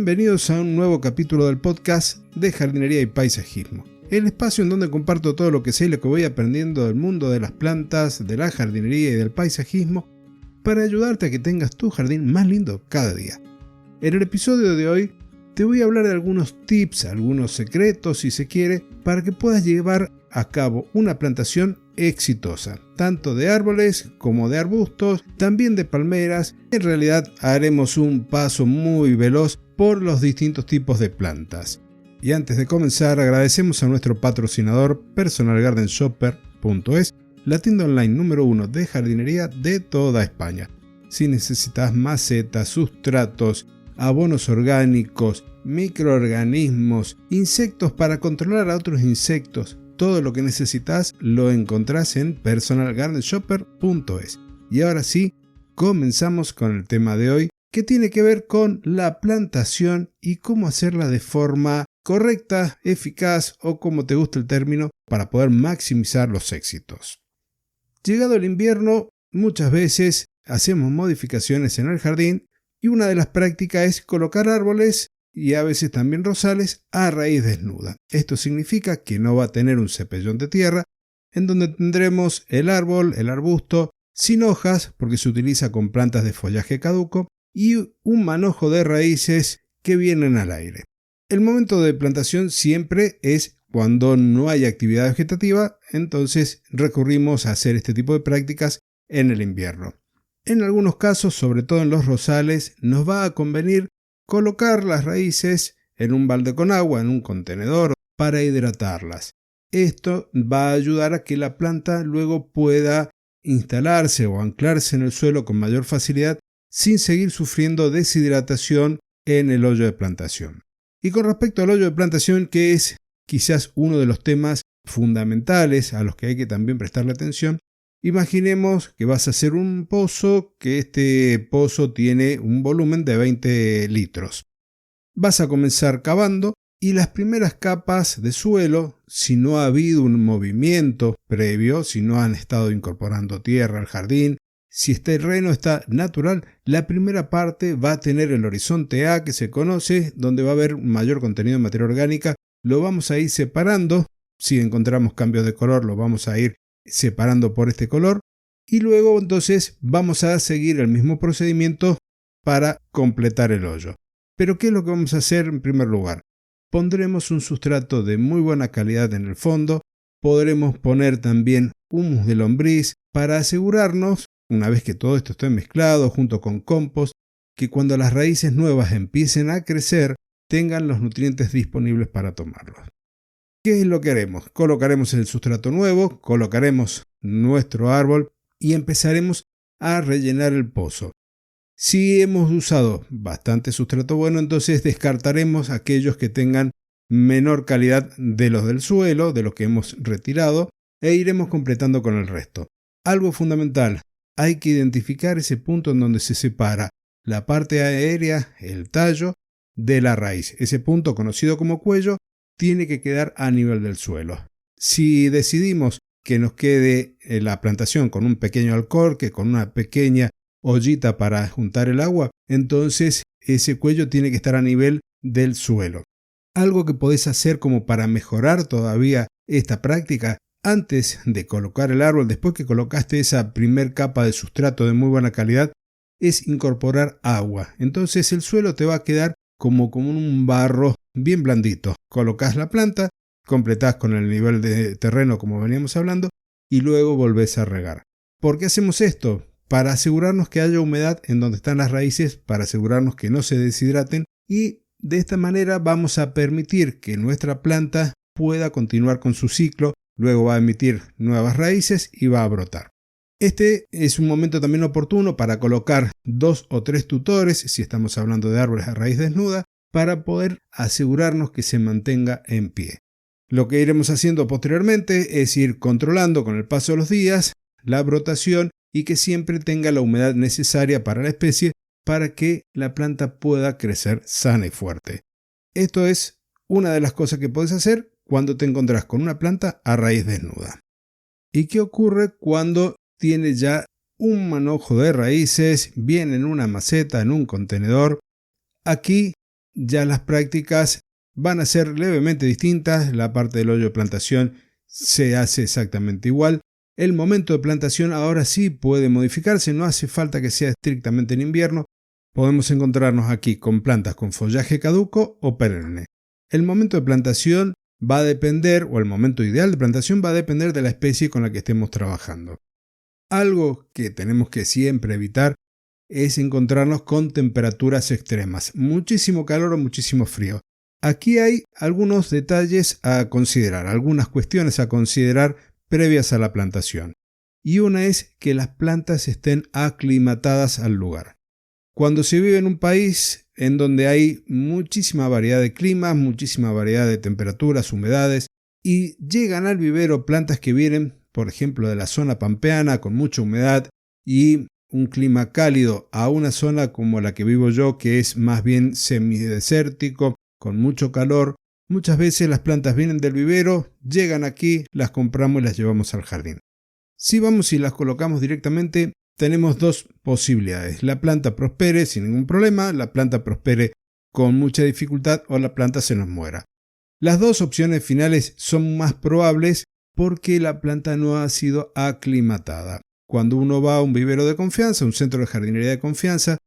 Bienvenidos a un nuevo capítulo del podcast de jardinería y paisajismo, el espacio en donde comparto todo lo que sé y lo que voy aprendiendo del mundo de las plantas, de la jardinería y del paisajismo para ayudarte a que tengas tu jardín más lindo cada día. En el episodio de hoy te voy a hablar de algunos tips, algunos secretos si se quiere, para que puedas llevar a cabo una plantación exitosa, tanto de árboles como de arbustos, también de palmeras. En realidad haremos un paso muy veloz por los distintos tipos de plantas. Y antes de comenzar, agradecemos a nuestro patrocinador personalgardenshopper.es, la tienda online número 1 de jardinería de toda España. Si necesitas macetas, sustratos, abonos orgánicos, microorganismos, insectos para controlar a otros insectos, todo lo que necesitas lo encontrás en personalgardenshopper.es. Y ahora sí, comenzamos con el tema de hoy, que tiene que ver con la plantación y cómo hacerla de forma correcta, eficaz o como te guste el término, para poder maximizar los éxitos. Llegado el invierno, muchas veces hacemos modificaciones en el jardín y una de las prácticas es colocar árboles y a veces también rosales a raíz desnuda. Esto significa que no va a tener un cepellón de tierra, en donde tendremos el árbol, el arbusto, sin hojas, porque se utiliza con plantas de follaje caduco, y un manojo de raíces que vienen al aire. El momento de plantación siempre es cuando no hay actividad vegetativa, entonces recurrimos a hacer este tipo de prácticas en el invierno. En algunos casos, sobre todo en los rosales, nos va a convenir colocar las raíces en un balde con agua, en un contenedor, para hidratarlas. Esto va a ayudar a que la planta luego pueda instalarse o anclarse en el suelo con mayor facilidad sin seguir sufriendo deshidratación en el hoyo de plantación. Y con respecto al hoyo de plantación, que es quizás uno de los temas fundamentales a los que hay que también prestarle atención, imaginemos que vas a hacer un pozo, que este pozo tiene un volumen de 20 litros. Vas a comenzar cavando y las primeras capas de suelo, si no ha habido un movimiento previo, si no han estado incorporando tierra al jardín, si este terreno está natural, la primera parte va a tener el horizonte A que se conoce, donde va a haber un mayor contenido de materia orgánica. Lo vamos a ir separando. Si encontramos cambios de color, lo vamos a ir separando por este color. Y luego entonces vamos a seguir el mismo procedimiento para completar el hoyo. Pero ¿qué es lo que vamos a hacer en primer lugar? Pondremos un sustrato de muy buena calidad en el fondo. Podremos poner también humus de lombriz para asegurarnos, una vez que todo esto esté mezclado junto con compost, que cuando las raíces nuevas empiecen a crecer, tengan los nutrientes disponibles para tomarlos. ¿Qué es lo que haremos? Colocaremos el sustrato nuevo, colocaremos nuestro árbol y empezaremos a rellenar el pozo. Si hemos usado bastante sustrato bueno, entonces descartaremos aquellos que tengan menor calidad de los del suelo, de los que hemos retirado, e iremos completando con el resto. Algo fundamental, hay que identificar ese punto en donde se separa la parte aérea, el tallo, de la raíz. Ese punto, conocido como cuello, tiene que quedar a nivel del suelo. Si decidimos que nos quede la plantación con un pequeño alcorque, con una pequeña ollita para juntar el agua, entonces ese cuello tiene que estar a nivel del suelo. Algo que podés hacer como para mejorar todavía esta práctica, antes de colocar el árbol, después que colocaste esa primer capa de sustrato de muy buena calidad, es incorporar agua. Entonces el suelo te va a quedar como un barro bien blandito. Colocás la planta, completás con el nivel de terreno como veníamos hablando y luego volvés a regar. ¿Por qué hacemos esto? Para asegurarnos que haya humedad en donde están las raíces, para asegurarnos que no se deshidraten y de esta manera vamos a permitir que nuestra planta pueda continuar con su ciclo, luego va a emitir nuevas raíces y va a brotar. Este es un momento también oportuno para colocar 2 o 3 tutores, si estamos hablando de árboles a raíz desnuda, para poder asegurarnos que se mantenga en pie. Lo que iremos haciendo posteriormente es ir controlando con el paso de los días la brotación y que siempre tenga la humedad necesaria para la especie para que la planta pueda crecer sana y fuerte. Esto es una de las cosas que puedes hacer cuando te encontrás con una planta a raíz desnuda. ¿Y qué ocurre cuando tiene ya un manojo de raíces, bien en una maceta, en un contenedor? Aquí ya las prácticas van a ser levemente distintas. La parte del hoyo de plantación se hace exactamente igual. El momento de plantación ahora sí puede modificarse, no hace falta que sea estrictamente en invierno. Podemos encontrarnos aquí con plantas con follaje caduco o perenne. El momento de plantación va a depender, o el momento ideal de plantación va a depender de la especie con la que estemos trabajando. Algo que tenemos que siempre evitar es encontrarnos con temperaturas extremas, muchísimo calor o muchísimo frío. Aquí hay algunos detalles a considerar, algunas cuestiones a considerar previas a la plantación. Y una es que las plantas estén aclimatadas al lugar. Cuando se vive en un país en donde hay muchísima variedad de climas, muchísima variedad de temperaturas, humedades, y llegan al vivero plantas que vienen, por ejemplo, de la zona pampeana con mucha humedad y un clima cálido, a una zona como la que vivo yo, que es más bien semidesértico, con mucho calor, muchas veces las plantas vienen del vivero, llegan aquí, las compramos y las llevamos al jardín. Si vamos y las colocamos directamente, tenemos dos posibilidades. La planta prospere sin ningún problema, la planta prospere con mucha dificultad o la planta se nos muera. Las dos opciones finales son más probables porque la planta no ha sido aclimatada. Cuando uno va a un vivero de confianza, un centro de jardinería de confianza,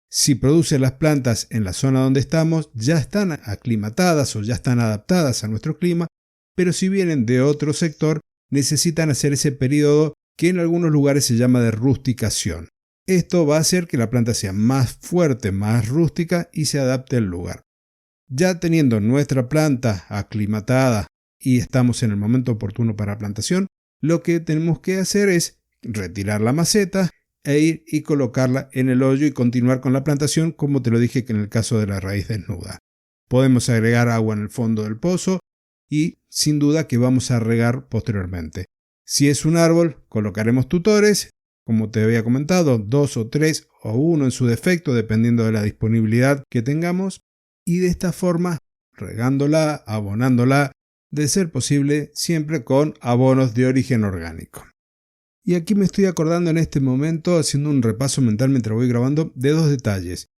si produce las plantas en la zona donde estamos, ya están aclimatadas o ya están adaptadas a nuestro clima, pero si vienen de otro sector, necesitan hacer ese periodo que en algunos lugares se llama de rusticación. Esto va a hacer que la planta sea más fuerte, más rústica y se adapte al lugar. Ya teniendo nuestra planta aclimatada y estamos en el momento oportuno para la plantación, lo que tenemos que hacer es retirar la maceta e ir y colocarla en el hoyo y continuar con la plantación, como te lo dije que en el caso de la raíz desnuda. Podemos agregar agua en el fondo del pozo y sin duda que vamos a regar posteriormente. Si es un árbol, colocaremos tutores, como te había comentado, 2 o 3 o 1 en su defecto, dependiendo de la disponibilidad que tengamos, y de esta forma, regándola, abonándola, de ser posible, siempre con abonos de origen orgánico. Y aquí me estoy acordando en este momento, haciendo un repaso mental mientras voy grabando, de dos detalles.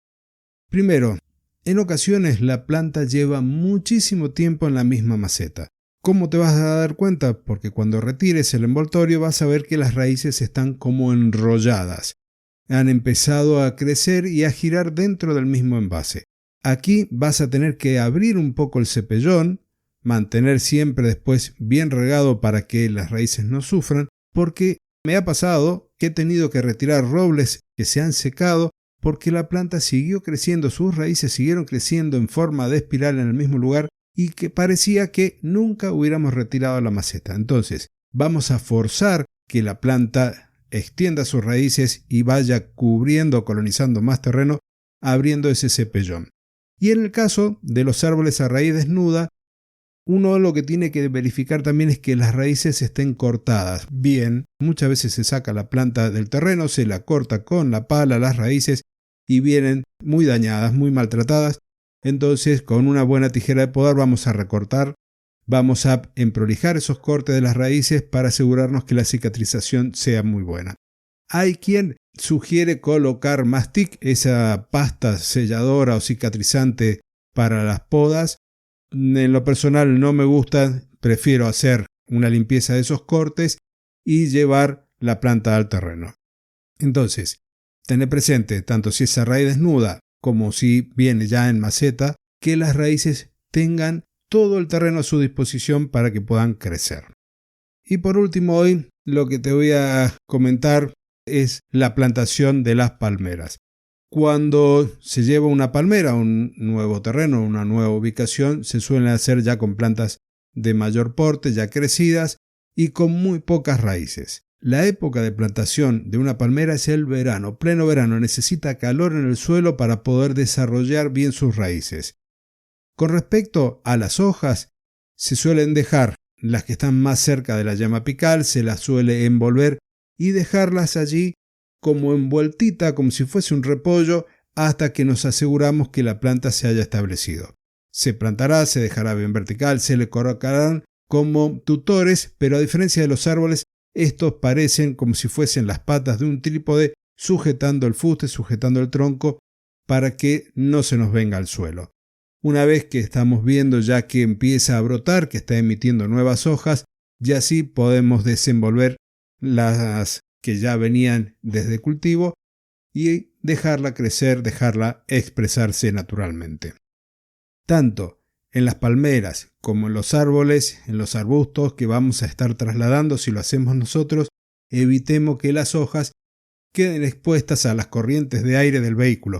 Primero, en ocasiones la planta lleva muchísimo tiempo en la misma maceta. ¿Cómo te vas a dar cuenta? Porque cuando retires el envoltorio vas a ver que las raíces están como enrolladas. Han empezado a crecer y a girar dentro del mismo envase. Aquí vas a tener que abrir un poco el cepellón, mantener siempre después bien regado para que las raíces no sufran, porque me ha pasado que he tenido que retirar robles que se han secado porque la planta siguió creciendo, sus raíces siguieron creciendo en forma de espiral en el mismo lugar y que parecía que nunca hubiéramos retirado la maceta. Entonces, vamos a forzar que la planta extienda sus raíces y vaya cubriendo, colonizando más terreno, abriendo ese cepellón. Y en el caso de los árboles a raíz desnuda, uno lo que tiene que verificar también es que las raíces estén cortadas bien. Muchas veces se saca la planta del terreno, se la corta con la pala, las raíces, y vienen muy dañadas, muy maltratadas. Entonces, con una buena tijera de podar vamos a recortar, vamos a emprolijar esos cortes de las raíces para asegurarnos que la cicatrización sea muy buena. Hay quien sugiere colocar mastic, esa pasta selladora o cicatrizante para las podas. En lo personal no me gusta, prefiero hacer una limpieza de esos cortes y llevar la planta al terreno. Entonces, tener presente, tanto si es a raíz desnuda como si viene ya en maceta, que las raíces tengan todo el terreno a su disposición para que puedan crecer. Y por último, hoy lo que te voy a comentar es la plantación de las palmeras. Cuando se lleva una palmera a un nuevo terreno, una nueva ubicación, se suelen hacer ya con plantas de mayor porte, ya crecidas y con muy pocas raíces. La época de plantación de una palmera es el verano, pleno verano, necesita calor en el suelo para poder desarrollar bien sus raíces. Con respecto a las hojas, se suelen dejar las que están más cerca de la llama apical, se las suele envolver y dejarlas allí como envueltita, como si fuese un repollo, hasta que nos aseguramos que la planta se haya establecido. Se plantará, se dejará bien vertical, se le colocarán como tutores, pero a diferencia de los árboles, estos parecen como si fuesen las patas de un trípode sujetando el fuste, sujetando el tronco, para que no se nos venga al suelo. una vez que estamos viendo ya que empieza a brotar, que está emitiendo nuevas hojas, y así podemos desenvolver las que ya venían desde cultivo y dejarla crecer, dejarla expresarse naturalmente. Tanto en las palmeras como en los árboles, en los arbustos que vamos a estar trasladando, si lo hacemos nosotros, evitemos que las hojas queden expuestas a las corrientes de aire del vehículo.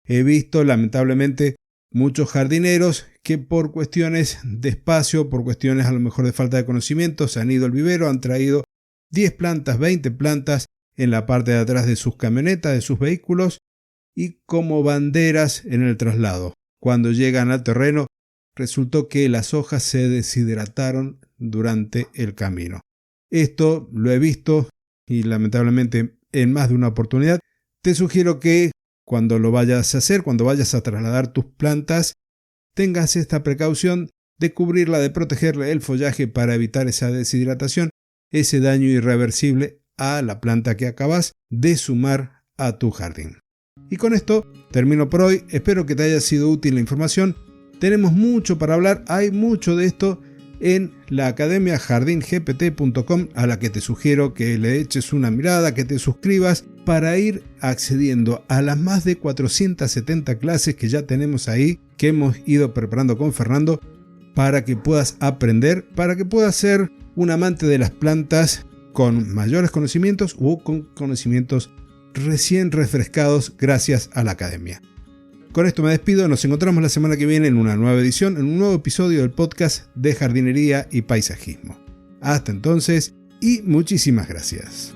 He visto lamentablemente muchos jardineros que por cuestiones de espacio, por cuestiones a lo mejor de falta de conocimiento, se han ido al vivero, han traído 10 plantas, 20 plantas en la parte de atrás de sus camionetas, de sus vehículos, y como banderas en el traslado. Cuando llegan al terreno, resultó que las hojas se deshidrataron durante el camino. Esto lo he visto y lamentablemente en más de una oportunidad. Te sugiero que cuando lo vayas a hacer, cuando vayas a trasladar tus plantas, tengas esta precaución de cubrirla, de protegerle el follaje para evitar esa deshidratación, ese daño irreversible a la planta que acabas de sumar a tu jardín. Y con esto termino por hoy. Espero que te haya sido útil la información. Tenemos mucho para hablar, hay mucho de esto en la academia jardingpt.com, a la que te sugiero que le eches una mirada, que te suscribas para ir accediendo a las más de 470 clases que ya tenemos ahí, que hemos ido preparando con Fernando, para que puedas aprender, para que puedas ser un amante de las plantas con mayores conocimientos o con conocimientos recién refrescados gracias a la academia. Con esto me despido, nos encontramos la semana que viene en una nueva edición, en un nuevo episodio del podcast de jardinería y paisajismo. Hasta entonces y muchísimas gracias.